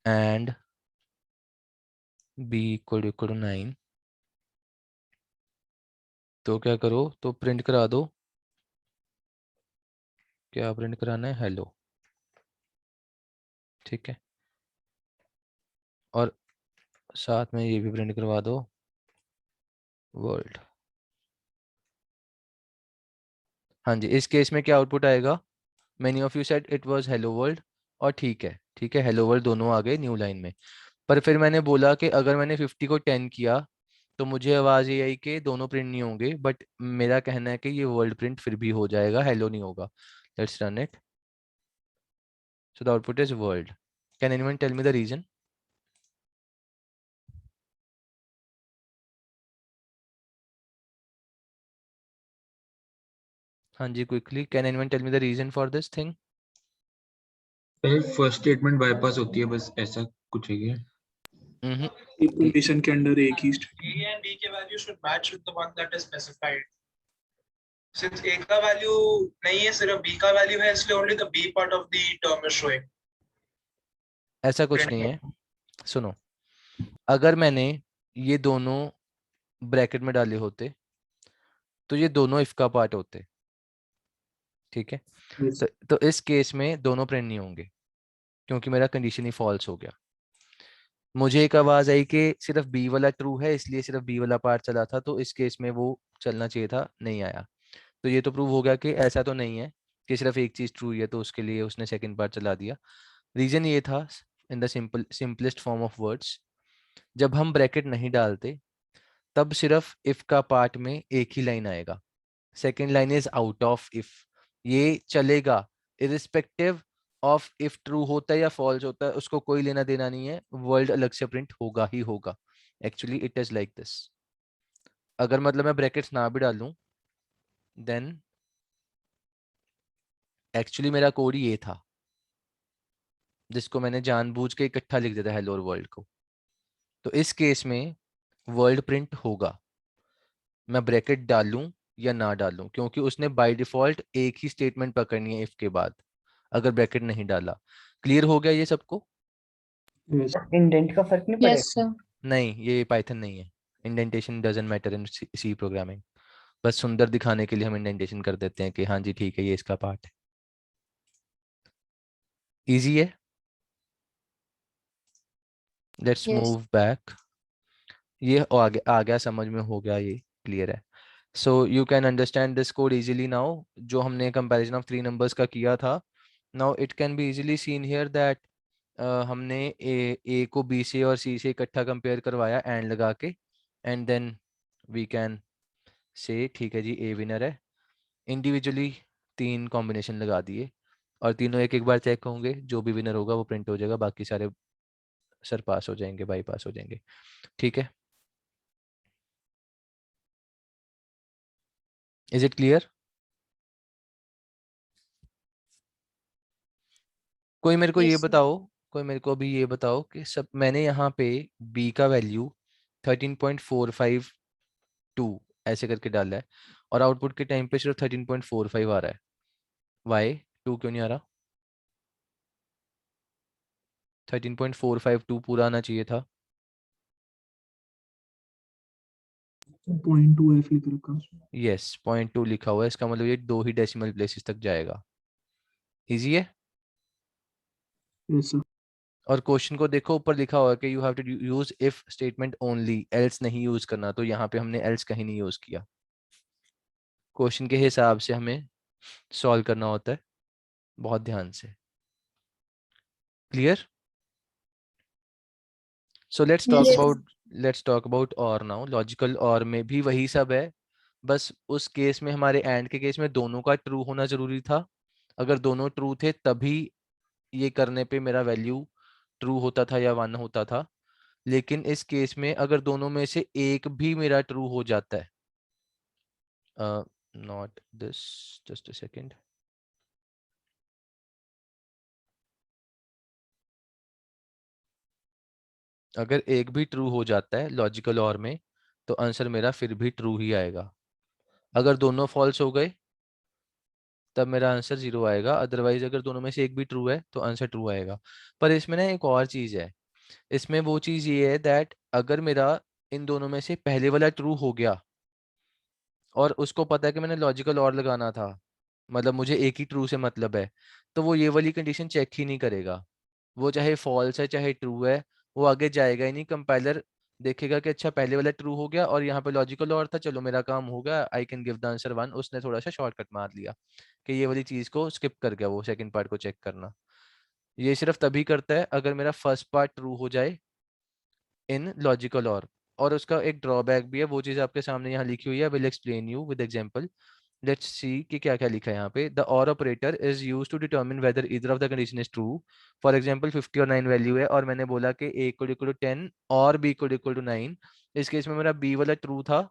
and b equal to 9, तो क्या करो, तो प्रिंट करा दो। क्या प्रिंट कराना है? हेलो। ठीक है, और साथ में ये भी प्रिंट करवा दो, वर्ल्ड। हाँ जी, इस केस में क्या आउटपुट आएगा? Many of you said it was hello world, और ठीक है, हेलो वर्ल्ड दोनों आ गए न्यू लाइन में। पर फिर मैंने बोला कि अगर मैंने 50 को 10 किया तो मुझे आवाज ये आई कि दोनों प्रिंट नहीं होंगे, बट मेरा कहना है कि ये वर्ल्ड प्रिंट फिर भी हो जाएगा, हेलो नहीं होगा। Let's run it. So the output is world. Can anyone tell me the reason? हाँ जी, quickly, can anyone tell me the reason for this thing? First statement bypass होती है, बस ऐसा कुछ है क्या? एक कंडीशन के अंडर एक ही A and B के value should match with the one that is specified. Since A का value नहीं है, सिर्फ B का value है, इसलिए only the B part of the term is showing. ऐसा कुछ नहीं है, सुनो, अगर मैंने ये दोनों ब्रैकेट में डाले होते तो ये दोनों इफ का पार्ट होते। ठीक है, तो इस केस में दोनों प्रिंट नहीं होंगे क्योंकि मेरा कंडीशन ही फॉल्स हो गया। मुझे एक आवाज आई कि सिर्फ बी वाला ट्रू है, इसलिए सिर्फ बी वाला पार्ट चला था, तो इस केस में वो चलना चाहिए था, नहीं आया। तो ये तो प्रूव हो गया कि ऐसा तो नहीं है कि सिर्फ एक चीज ट्रू है तो उसके लिए उसने सेकंड पार्ट चला दिया। रीजन ये था, in the simplest form of words, जब हम ब्रैकेट नहीं डालते तब सिर्फ इफ का पार्ट में एक ही लाइन आएगा, second line is out of if. ये चलेगा इरिस्पेक्टिव ऑफ इफ ट्रू होता है या फॉल्स होता है, उसको कोई लेना देना नहीं है, वर्ल्ड अलग से प्रिंट होगा ही होगा। Actually it is like this. अगर मतलब मैं ब्रैकेट्स ना भी डालूं देन एक्चुअली मेरा कोड ये था, जिसको मैंने जानबूझ के इकट्ठा लिख दिया था हेलो और वर्ल्ड को। तो इस केस में वर्ल्ड प्रिंट होगा, मैं ब्रैकेट डालूं या ना डालूं, क्योंकि उसने बाय डिफॉल्ट एक ही स्टेटमेंट पकड़नी है इफ के बाद, अगर ब्रैकेट नहीं डाला। क्लियर हो गया ये सबको? इंडेंट का फर्क नहीं Yes, पड़ेगा? sir. नहीं, ये पाइथन नहीं है। Indentation doesn't matter in C programming. बस सुंदर दिखाने के लिए हम इंडेंटेशन कर देते हैं कि हाँ जी ठीक है, ये इसका पार्ट है। इजी है। Let's Yes. Move back. ये आगे आ गया, समझ में हो गया, ये क्लियर है। So you can understand this code easily now. जो हमने कंपैरिजन ऑफ 3 नंबर्स का किया था, now it can be easily seen here that हमने ए को बी से और सी से इकट्ठा कंपेयर करवाया एंड लगा के, and then we can say ठीक है जी ए विनर है। इंडिविजुअली 3 कॉम्बिनेशन लगा दिए और तीनों एक एक बार चेक होंगे, जो भी विनर होगा वो प्रिंट हो जाएगा, बाकी सारे सर पास हो जाएंगे, बाईपास हो जाएंगे। ठीक है, इज इट क्लियर? कोई मेरे को ये Yes, sir. बताओ, कोई मेरे को अभी ये बताओ कि सब मैंने यहाँ पे b का वैल्यू 13.452 ऐसे करके डाला है और आउटपुट के टाइम पे सिर्फ 13.45 आ रहा है। वाई 2 क्यों नहीं आ रहा? 13.452 पूरा आना चाहिए था। 0.2f लिख रखा है। यस, 0.2 लिखा हुआ है, इसका मतलब ये 2 ही डेसिमल प्लेसेस तक जाएगा। इजी है। Yes, sir. और क्वेश्चन को देखो, ऊपर लिखा हुआ है कि you have to use if statement only, else नहीं यूज करना। तो यहाँ पे हमने एल्स कहीं नहीं यूज किया। क्वेश्चन के हिसाब से हमें सॉल्व करना होता है, बहुत ध्यान से। Clear? So Yes. Let's talk about और नाउ। लॉजिकल और में भी वही सब है, बस उस केस में हमारे एंड के केस में दोनों का ट्रू होना जरूरी था। अगर दोनों ट्रू थे तभी ये करने पे मेरा वैल्यू ट्रू होता था या 1 होता था। लेकिन इस केस में अगर दोनों में से एक भी मेरा ट्रू हो जाता है, not this, just a second, अगर एक भी ट्रू हो जाता है लॉजिकल और में, तो आंसर मेरा फिर भी ट्रू ही आएगा। अगर दोनों फॉल्स हो गए तब मेरा आंसर 0 आएगा, अदरवाइज अगर दोनों में से एक भी ट्रू है तो आंसर ट्रू आएगा। पर इसमें ना एक और चीज है, इसमें वो चीज ये है दैट अगर मेरा इन दोनों में से पहले वाला ट्रू हो गया और उसको पता है कि मैंने लॉजिकल और लगाना था, मतलब मुझे एक ही ट्रू से मतलब है, तो वो ये वाली कंडीशन चेक ही नहीं करेगा। वो चाहे फॉल्स है चाहे ट्रू है, वो आगे जाएगा ही नहीं। कंपाइलर देखेगा कि अच्छा पहले वाला ट्रू हो गया और यहाँ पे लॉजिकल और था, चलो मेरा काम हो गया, I can give the answer 1। उसने थोड़ा सा शॉर्टकट मार लिया कि ये वाली चीज को स्किप कर गया, वो सेकंड पार्ट को चेक करना। ये सिर्फ तभी करता है अगर मेरा फर्स्ट पार्ट ट्रू हो जाए इन लॉजिकल और उसका एक ड्रॉबैक भी है, वो चीज आपके सामने यहाँ लिखी हुई है, will explain you with example. Let's see कि क्या क्या लिखा है यहाँ पे। The or operator is used to determine whether either of the condition is true. For example 50 और 9 वैल्यू है और मैंने बोला कि a इक्वल टू 10 और b इक्वल टू 9। इस केस में मेरा b वाला ट्रू था,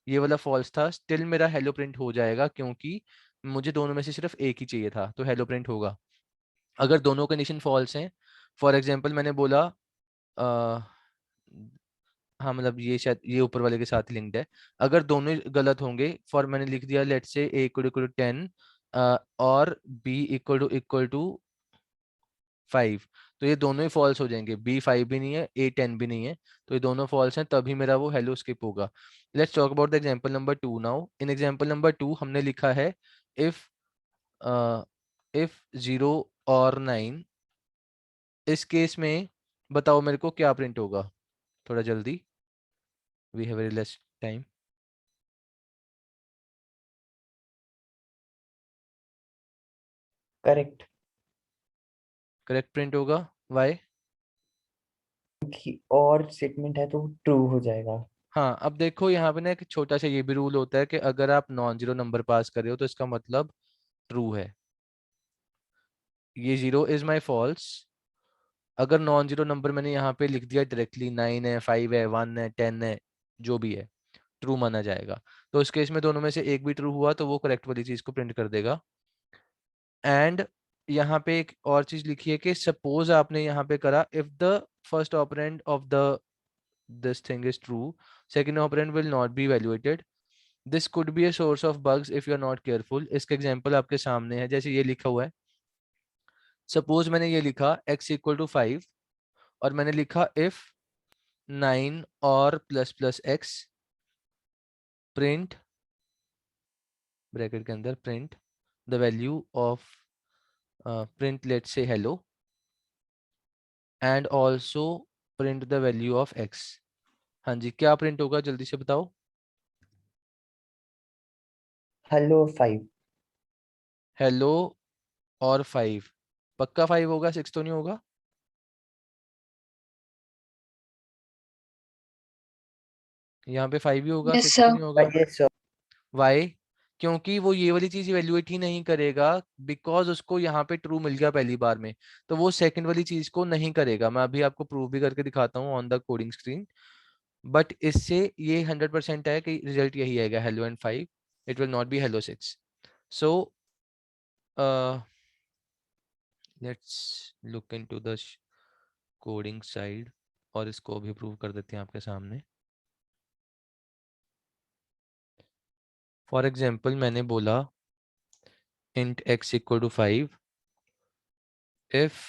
ये वाला फॉल्स था, स्टिल मेरा हेलो प्रिंट हो जाएगा क्योंकि मुझे दोनों में से सिर्फ एक ही चाहिए था, तो हेलो प्रिंट होगा। अगर दोनों कंडीशन फॉल्स हैं, फॉर एग्जांपल मैंने बोला हाँ मतलब ये शायद ये ऊपर वाले के साथ लिंक्ड है। अगर दोनों ही गलत होंगे, फॉर मैंने लिख दिया let's say a equal to 10 और b इक्वल टू 5, तो ये दोनों ही फॉल्स हो जाएंगे। b 5 भी नहीं है, a 10 भी नहीं है, तो ये दोनों फॉल्स हैं, तभी मेरा वो हेलो स्किप होगा। Let's talk about the example number 2 now. In example number 2 हमने लिखा है इफ इफ 0 और 9। इस केस में बताओ मेरे को क्या प्रिंट होगा, थोड़ा जल्दी, we have very less time. Correct. Correct print होगा। वाई? क्योंकि और स्टेटमेंट है तो ट्रू हो जाएगा। हाँ, अब देखो यहाँ पे ना एक छोटा सा ये भी रूल होता है कि अगर आप नॉन जीरो नंबर पास कर रहे हो तो इसका मतलब ट्रू है। ये 0 इज माई फॉल्स। अगर नॉन जीरो नंबर मैंने यहाँ पे लिख दिया डायरेक्टली, 9 है, 5 है, 1 है, 10 है, जो भी है, ट्रू माना जाएगा। तो इस केस में दोनों में से एक भी ट्रू हुआ तो वो करेक्ट वाली चीज को प्रिंट कर देगा। एंड यहाँ पे एक और चीज लिखी है कि सपोज आपने यहाँ पे करा if the first operand of the this thing is true, second operand will not be evaluated. This could be a source of bugs if you are not careful. इसका एग्जांपल आपके सामने है, जैसे ये लिखा हुआ है, सपोज मैंने ये लिखा x इक्वल टू 5 और मैंने लिखा if 9 और plus plus x print bracket के अंदर print the value of print let's say hello and also print the value of x. हाँ जी, क्या प्रिंट होगा जल्दी से बताओ. हेलो 5. हेलो और 5. पक्का 5 होगा, 6 तो नहीं होगा. यहाँ पे 5 ही होगा, Yes, 6 तो sir. नहीं होगा. Yes sir. वाई? क्योंकि वो ये वाली चीज इवेल्युएट ही नहीं करेगा, बिकॉज उसको यहाँ पे ट्रू मिल गया पहली बार में, तो वो सेकंड वाली चीज को नहीं करेगा. मैं अभी आपको प्रूव भी करके दिखाता हूँ on the coding screen. But इससे ये 100% है कि रिजल्ट यही आएगा, hello and 5. It will not B hello 6. So let's look into the coding side और इसको भी प्रूव कर देते हैं आपके सामने. फॉर एग्जाम्पल मैंने बोला int x equal to 5 if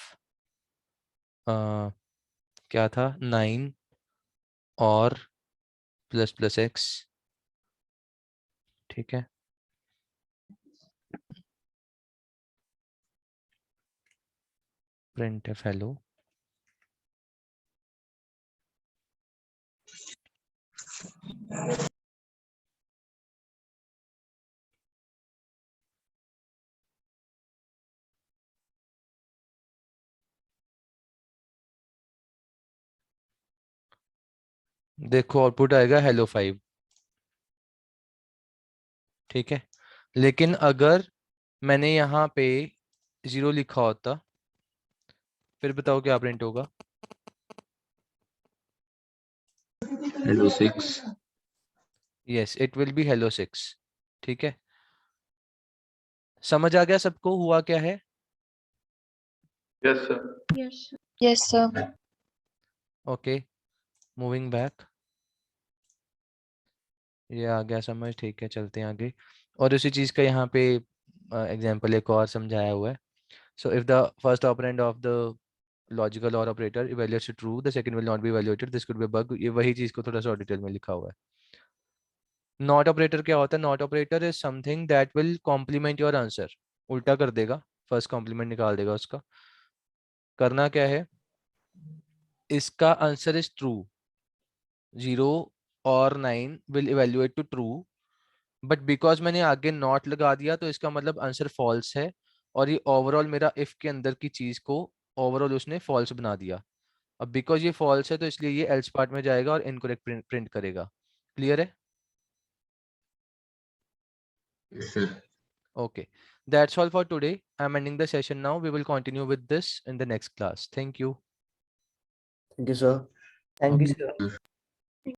क्या था 9 और प्लस प्लस x. ठीक है, printf hello. देखो आउटपुट आएगा हेलो 5. ठीक है, लेकिन अगर मैंने यहाँ पे 0 लिखा होता फिर बताओ क्या प्रिंट होगा. Hello 6. Yes, it will be hello 6. ठीक है, समझ आ गया सबको हुआ क्या है. Yes, sir. Yes, sir. Okay, moving back. ये आ गया समझ. ठीक है, चलते हैं आगे. और उसी चीज का यहाँ पे एग्जांपल एक और समझाया हुआ है. So if the first operand of the logical और operator evaluates to true, the second will not be evaluated, this could be bug. ये वही चीज को थोड़ा सा डिटेल में लिखा हुआ है. नॉट ऑपरेटर क्या होता है? Not operator is something that will complement your answer. उल्टा कर देगा, फर्स्ट कॉम्प्लीमेंट निकाल देगा उसका. करना क्या है, इसका आंसर इज ट्रू, 0 और 9 will evaluate to true, but because मैंने आगे नॉट लगा दिया तो इसका मतलब आंसर फॉल्स है, और ये ओवरऑल मेरा इफ के अंदर की चीज को ओवरऑल उसने फॉल्स बना दिया. अब बिकॉज ये फॉल्स है तो इसलिए ये एल्स पार्ट में जाएगा और इनकरेक्ट प्रिंट करेगा. क्लियर है? Yes, sir. Okay, that's all for today. I'm ending the session now. We will continue with this in the next class. Thank you. Thank you sir. Thank you sir.